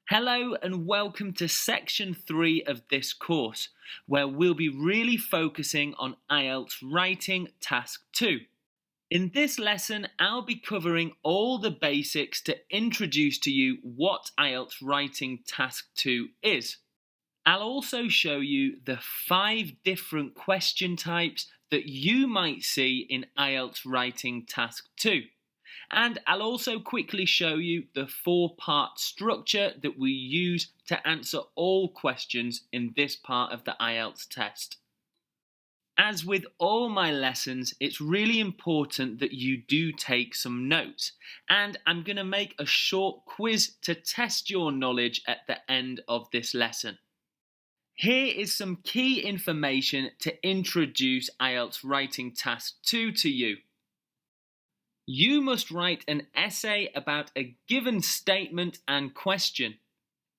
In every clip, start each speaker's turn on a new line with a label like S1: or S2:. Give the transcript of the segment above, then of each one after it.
S1: Hello and welcome to section 3 of this course, where we'll be really focusing on IELTS Writing Task 2. In this lesson, I'll be covering all the basics to introduce to you what IELTS Writing Task 2 is. I'll also show you the 5 different question types that you might see in IELTS Writing Task 2. And I'll also quickly show you the 4-part structure that we use to answer all questions in this part of the IELTS test. As with all my lessons, it's really important that you do take some notes, and I'm going to make a short quiz to test your knowledge at the end of this lesson. Here is some key information to introduce IELTS Writing Task 2 to you. You must write an essay about a given statement and question.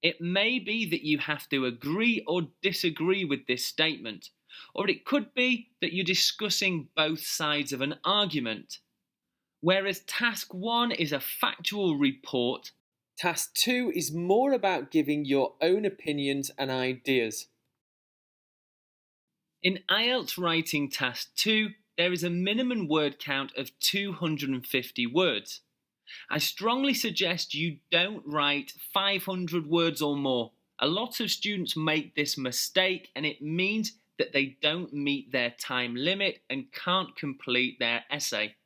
S1: It may be that you have to agree or disagree with this statement, or it could be that you're discussing both sides of an argument. Whereas Task 1 is a factual report, Task 2 is more about giving your own opinions and ideas. In IELTS Writing Task 2, there is a minimum word count of 250 words. I strongly suggest you don't write 500 words or more. A lot of students make this mistake, and it means that they don't meet their time limit and can't complete their essay.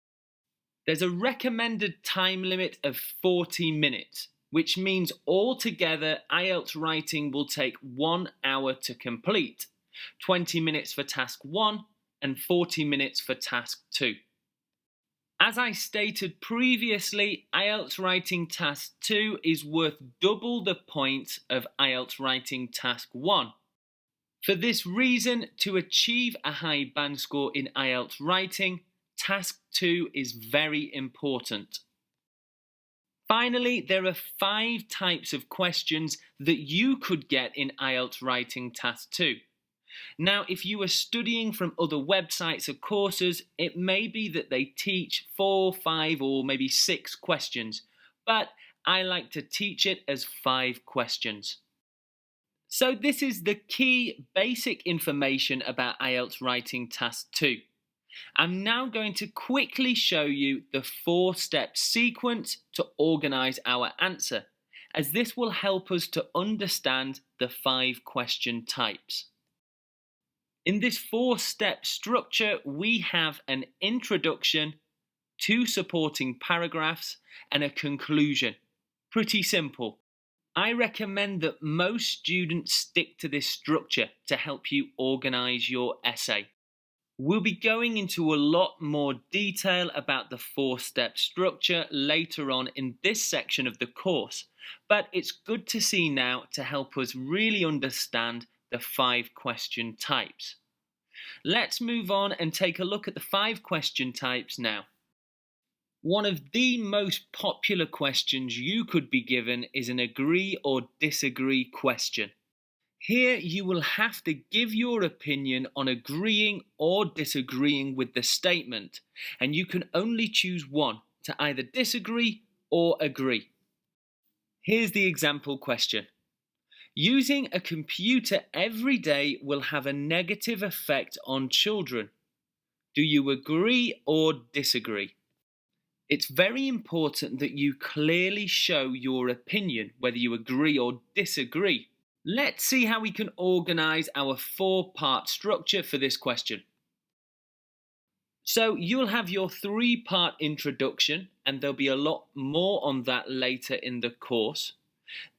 S1: There's a recommended time limit of 40 minutes, which means altogether IELTS writing will take 1 hour to complete, 20 minutes for Task 1, and 40 minutes for Task 2. As I stated previously, IELTS Writing Task 2 is worth double the points of IELTS Writing Task 1. For this reason, to achieve a high band score in IELTS Writing, Task 2 is very important. Finally, there are 5 types of questions that you could get in IELTS Writing Task 2. Now, if you are studying from other websites or courses, it may be that they teach 4, 5, or maybe 6 questions, but I like to teach it as 5 questions. So this is the key basic information about IELTS Writing Task 2. I'm now going to quickly show you the 4-step sequence to organise our answer, as this will help us to understand the 5 question types. In this 4-step structure, we have an introduction, 2 supporting paragraphs, and a conclusion. Pretty simple. I recommend that most students stick to this structure to help you organise your essay. We'll be going into a lot more detail about the 4-step structure later on in this section of the course, but it's good to see now to help us really understand the 5 question types. Let's move on and take a look at the 5 question types now. One of the most popular questions you could be given is an agree or disagree question. Here you will have to give your opinion on agreeing or disagreeing with the statement, and you can only choose one to either disagree or agree. Here's the example question. Using a computer every day will have a negative effect on children. Do you agree or disagree? It's very important that you clearly show your opinion, whether you agree or disagree. Let's see how we can organise our 4-part structure for this question. So you'll have your 3-part introduction, and there'll be a lot more on that later in the course.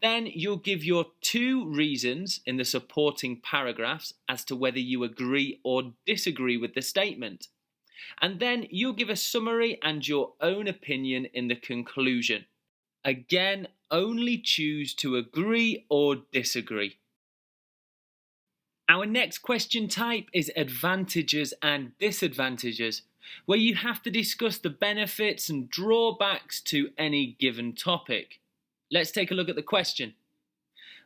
S1: Then you'll give your 2 reasons in the supporting paragraphs as to whether you agree or disagree with the statement. And then you'll give a summary and your own opinion in the conclusion. Again, only choose to agree or disagree. Our next question type is advantages and disadvantages, where you have to discuss the benefits and drawbacks to any given topic. Let's take a look at the question.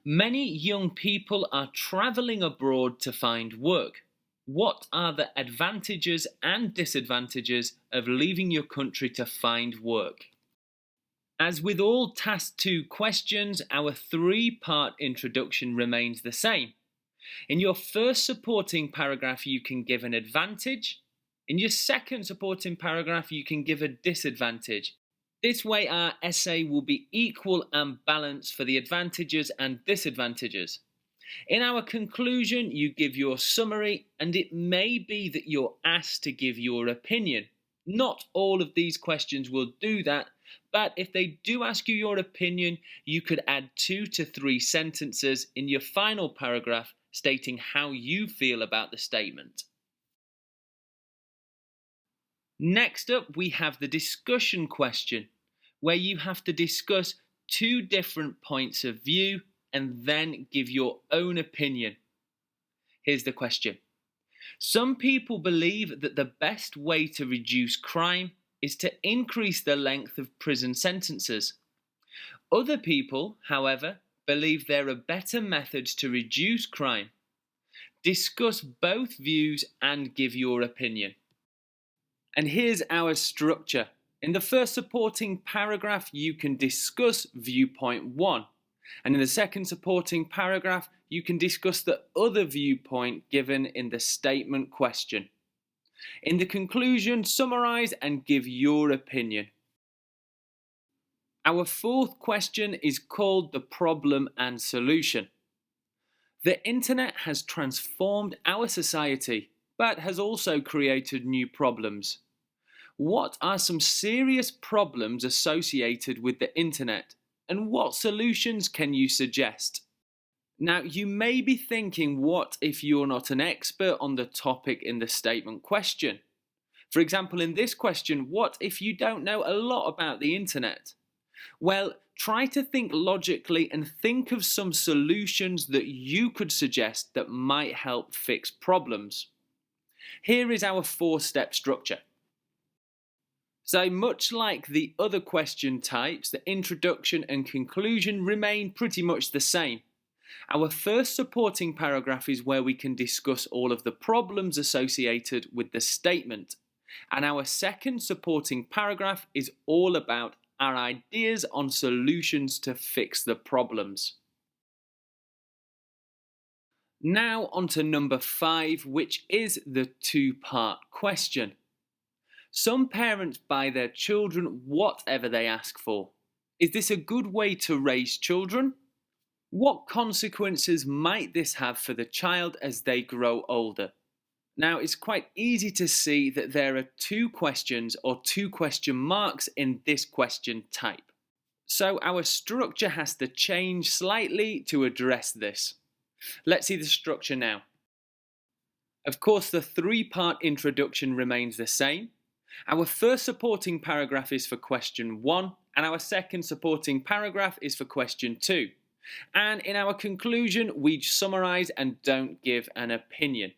S1: Many young people are travelling abroad to find work. What are the advantages and disadvantages of leaving your country to find work? As with all Task 2 questions, our three-part introduction remains the same. In your first supporting paragraph, you can give an advantage. In your second supporting paragraph, you can give a disadvantage. This way, our essay will be equal and balanced for the advantages and disadvantages. In our conclusion, you give your summary, and it may be that you're asked to give your opinion. Not all of these questions will do that, but if they do ask you your opinion, you could add 2 to 3 sentences in your final paragraph stating how you feel about the statement. Next up, we have the discussion question, where you have to discuss 2 different points of view and then give your own opinion. Here's the question. Some people believe that the best way to reduce crime is to increase the length of prison sentences. Other people, however, believe there are better methods to reduce crime. Discuss both views and give your opinion. And here's our structure. In the first supporting paragraph, you can discuss viewpoint 1. And in the second supporting paragraph, you can discuss the other viewpoint given in the statement question. In the conclusion, summarize and give your opinion. Our fourth question is called the problem and solution. The internet has transformed our society, but has also created new problems. What are some serious problems associated with the internet, and what solutions can you suggest? Now, you may be thinking, what if you're not an expert on the topic in the statement question? For example, in this question, what if you don't know a lot about the internet? Well, try to think logically and think of some solutions that you could suggest that might help fix problems. Here is our 4-step structure. So much like the other question types, the introduction and conclusion remain pretty much the same. Our first supporting paragraph is where we can discuss all of the problems associated with the statement. And our second supporting paragraph is all about our ideas on solutions to fix the problems. Now on to number 5, which is the 2-part question. Some parents buy their children whatever they ask for. Is this a good way to raise children? What consequences might this have for the child as they grow older? Now, it's quite easy to see that there are 2 questions or 2 question marks in this question type. So our structure has to change slightly to address this. Let's see the structure now. Of course, the 3-part introduction remains the same. Our first supporting paragraph is for question 1, and our second supporting paragraph is for question 2. And in our conclusion, we summarize and don't give an opinion.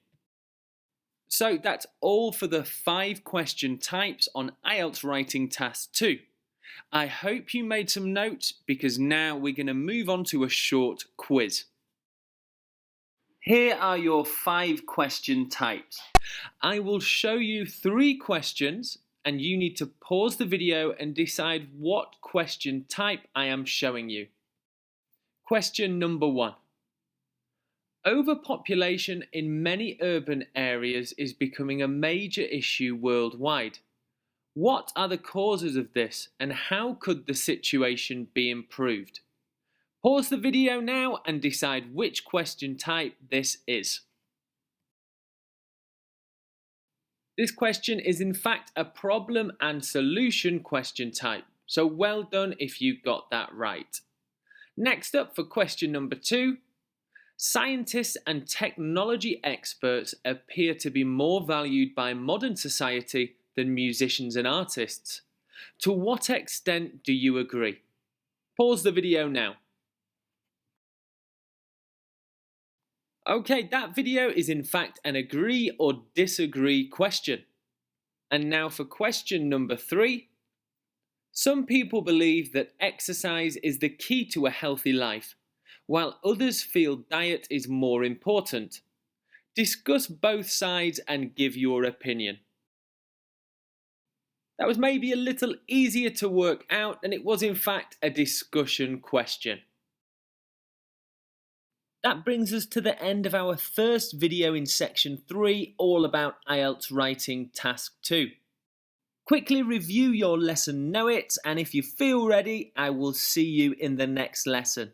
S1: So that's all for the 5 question types on IELTS Writing Task 2. I hope you made some notes, because now we're going to move on to a short quiz. Here are your 5 question types. I will show you 3 questions, and you need to pause the video and decide what question type I am showing you. Question number 1. Overpopulation in many urban areas is becoming a major issue worldwide. What are the causes of this, and how could the situation be improved? Pause the video now and decide which question type this is. This question is in fact a problem and solution question type, so well done if you got that right. Next up, for question number 2, scientists and technology experts appear to be more valued by modern society than musicians and artists. To what extent do you agree? Pause the video now. Okay, that video is in fact an agree or disagree question. And now for question number 3. Some people believe that exercise is the key to a healthy life, while others feel diet is more important. Discuss both sides and give your opinion. That was maybe a little easier to work out, and it was in fact a discussion question. That brings us to the end of our first video in section 3, all about IELTS writing task 2. Quickly review your lesson, know it, and if you feel ready, I will see you in the next lesson.